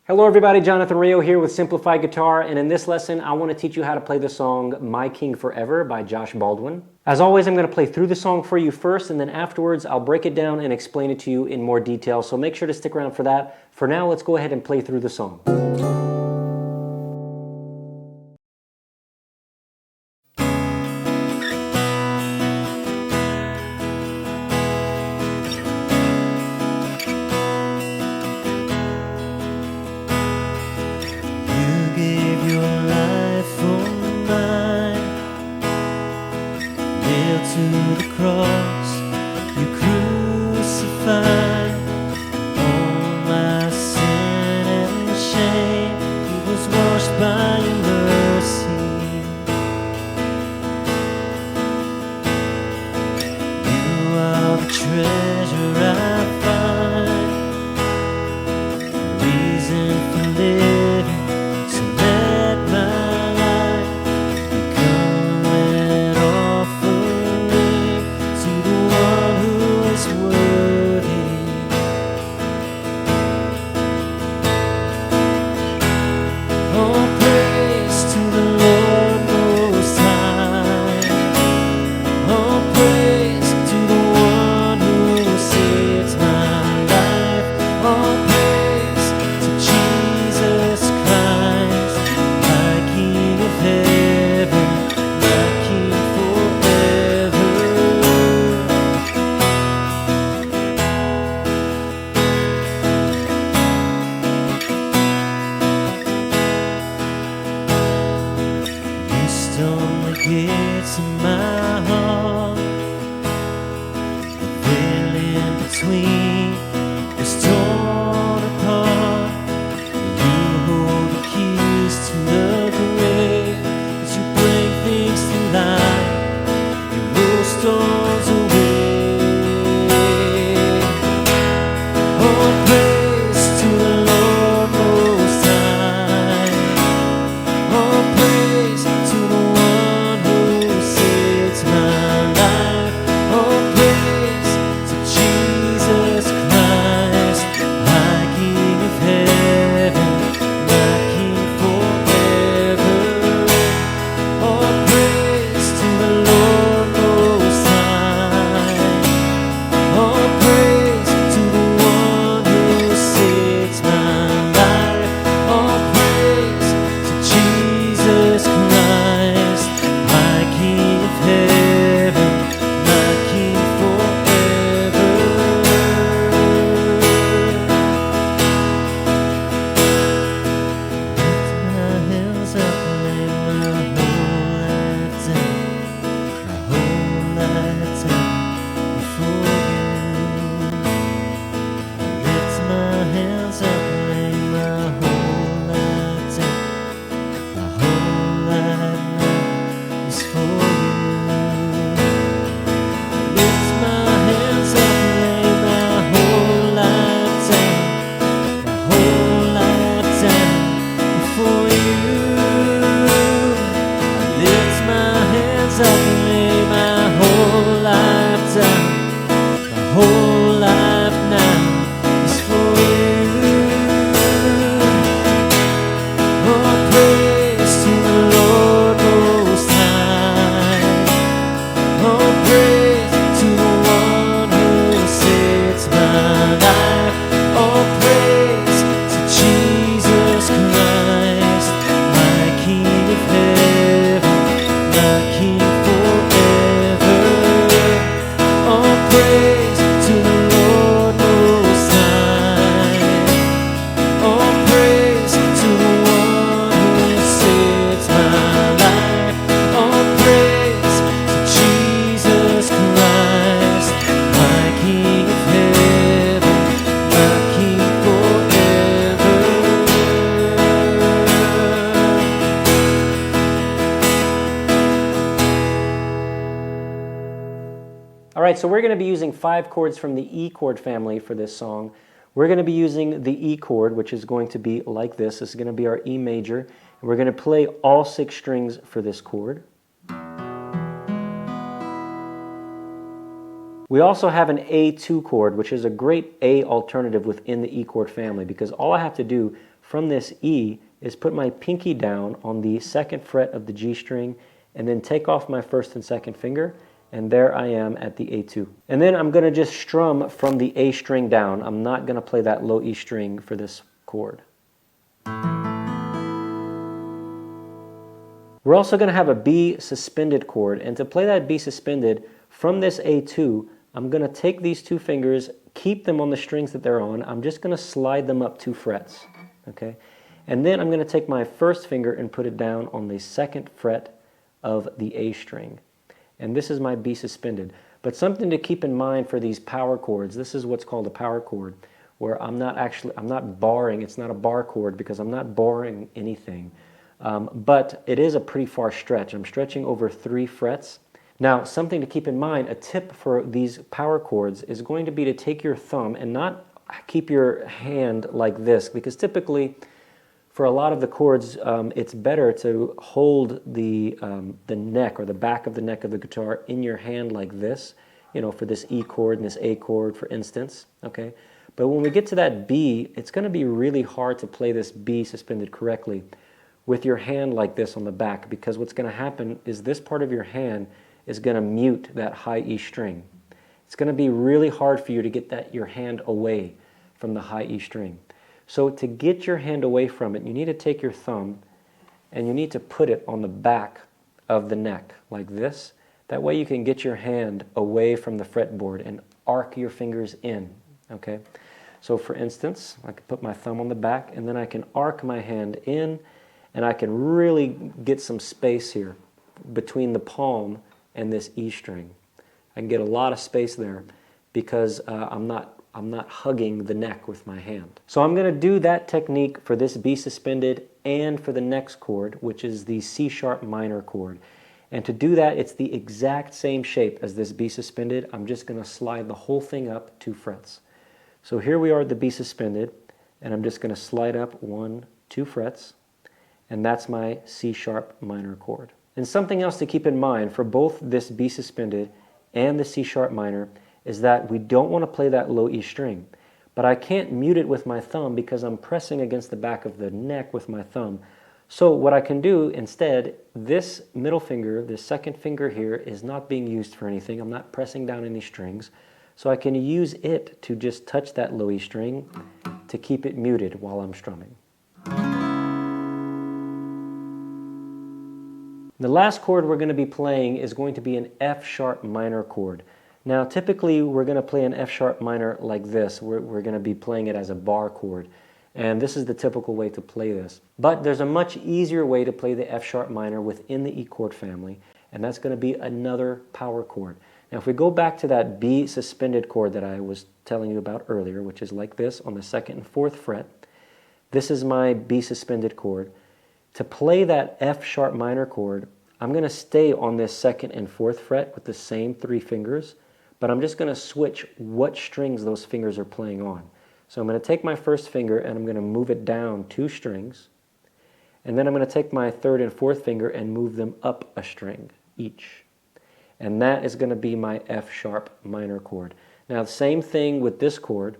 Hello everybody, Jonathan Rio here with Simplified Guitar, and in this lesson I want to teach you how to play the song My King Forever by Josh Baldwin. As always, I'm going to play through the song for you first, and then afterwards I'll break it down and explain it to you in more detail, so make sure to stick around for that. For now, let's go ahead and play through the song. To the cross, you crucified all my sin and shame. He was washed by your mercy. You are the treasure I find, reason for living. So let my life become an offering to the one who is worthy. Oh, praise to the Lord Most High. Oh, praise to the one who saves my life. Oh, praise to Jesus Christ, my King of heaven, my King forever. You storm the gates of my heart. The veil in between is torn apart. You hold the keys to the grave, as you bring things to life. You roll storms away. Oh, praise to the Lord Most High. Oh, praise to the one who saves my life. Oh, praise to Jesus Christ, my King of heaven, my King forever. Oh, praise to the Lord Most High. Oh, praise to the one who saves my life. Oh, praise to Jesus Christ, my King of heaven, my King forever. Lift my hands up, lay my whole life down, my whole life down before you. Lift my hands up, lay my whole life down, my whole life now is for you. Lift my hands up, lay my whole life down, my whole life down before you. Lift my hands up, lay my whole life down, my whole life now is for you. Oh, praise to the Lord Most High. Oh, praise to the one who saves my life. Oh, praise to Jesus Christ, my King of heaven, my King forever. Oh, praise to the Lord Most High. Oh, praise to the one who saves my life. Oh, praise to Jesus Christ, my King of heaven, my King forever. Alright, so we're going to be using 5 chords from the E chord family for this song. We're going to be using the E chord, which is going to be like this. This is going to be our E major, and we're going to play all 6 strings for this chord. We also have an A2 chord, which is a great A alternative within the E chord family, because all I have to do from this E is put my pinky down on the 2nd fret of the G string and then take off my 1st and 2nd finger, and there I am at the A2. And then I'm going to just strum from the A string down. I'm not going to play that low E string for this chord. We're also going to have a B suspended chord, and to play that B suspended from this A2, I'm going to take these 2 fingers, keep them on the strings that they're on. I'm just going to slide them up 2 frets, okay? And then I'm going to take my 1st finger and put it down on the 2nd fret of the A string. And this is my B suspended. But something to keep in mind for these power chords, this is what's called a power chord, where I'm not barring, it's not a bar chord because I'm not barring anything. But it is a pretty far stretch. I'm stretching over 3 frets. Now, something to keep in mind, a tip for these power chords is going to be to take your thumb and not keep your hand like this, because typically for a lot of the chords, it's better to hold the neck or the back of the neck of the guitar in your hand like this, you know, for this E chord and this A chord, for instance, okay? But when we get to that B, it's going to be really hard to play this B suspended correctly with your hand like this on the back, because what's going to happen is this part of your hand is going to mute that high E string. It's going to be really hard for you to get your hand away from the high E string. So to get your hand away from it, you need to take your thumb and you need to put it on the back of the neck like this. That way you can get your hand away from the fretboard and arc your fingers in, okay? So for instance, I can put my thumb on the back and then I can arc my hand in, and I can really get some space here between the palm and this E string. I can get a lot of space there because I'm not hugging the neck with my hand. So I'm going to do that technique for this B suspended and for the next chord, which is the C sharp minor chord. And to do that, it's the exact same shape as this B suspended. I'm just going to slide the whole thing up 2 frets. So here we are at the B suspended, and I'm just going to slide up 1, 2 frets. And that's my C sharp minor chord. And something else to keep in mind for both this B suspended and the C sharp minor is that we don't want to play that low E string. But I can't mute it with my thumb because I'm pressing against the back of the neck with my thumb. So what I can do instead, this middle finger, this 2nd finger here, is not being used for anything. I'm not pressing down any strings. So I can use it to just touch that low E string to keep it muted while I'm strumming. The last chord we're going to be playing is going to be an F sharp minor chord. Now typically we're going to play an F sharp minor like this. We're going to be playing it as a bar chord. And this is the typical way to play this. But there's a much easier way to play the F sharp minor within the E chord family, and that's going to be another power chord. Now if we go back to that B suspended chord that I was telling you about earlier, which is like this on the 2nd and 4th fret, this is my B suspended chord. To play that F sharp minor chord, I'm going to stay on this 2nd and 4th fret with the same 3 fingers, but I'm just going to switch what strings those fingers are playing on. So I'm going to take my 1st finger and I'm going to move it down 2 strings, and then I'm going to take my 3rd and 4th finger and move them up a string each. And that is going to be my F sharp minor chord. Now the same thing with this chord.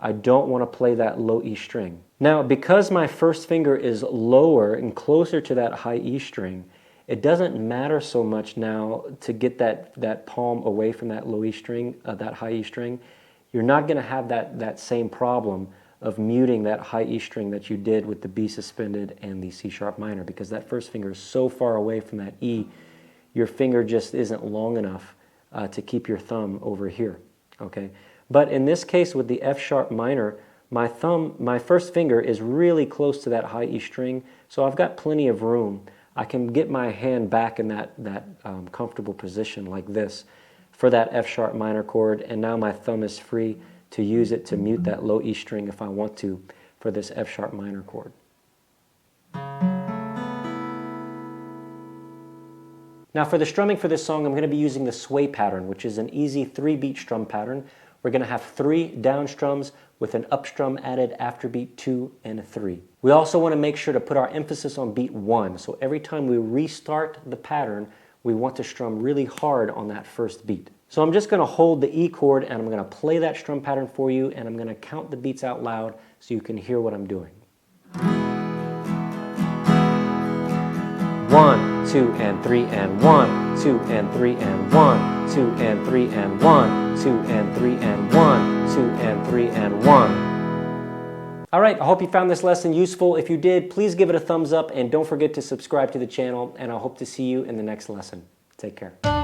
I don't want to play that low E string. Now, because my 1st finger is lower and closer to that high E string, it doesn't matter so much now to get that palm away from that low E string, that high E string. You're not going to have that same problem of muting that high E string that you did with the B suspended and the C sharp minor, because that 1st finger is so far away from that E, your finger just isn't long enough to keep your thumb over here, okay? But in this case with the F sharp minor, my 1st finger is really close to that high E string, so I've got plenty of room. I can get my hand back in that comfortable position like this for that F sharp minor chord, and now my thumb is free to use it to mute that low E string if I want to for this F sharp minor chord. Now for the strumming for this song, I'm going to be using the sway pattern, which is an easy 3-beat strum pattern. We're going to have 3 down strums with an up strum added after beat 2 and 3. We also want to make sure to put our emphasis on beat 1. So every time we restart the pattern, we want to strum really hard on that 1st beat. So I'm just going to hold the E chord and I'm going to play that strum pattern for you, and I'm going to count the beats out loud so you can hear what I'm doing. 1, 2 and 3 and 1, 2 and 3 and 1, 2 and 3 and 1, 2 and 3 and 1, 2 and 3 and 1. All right, I hope you found this lesson useful. If you did, please give it a thumbs up and don't forget to subscribe to the channel, and I hope to see you in the next lesson. Take care.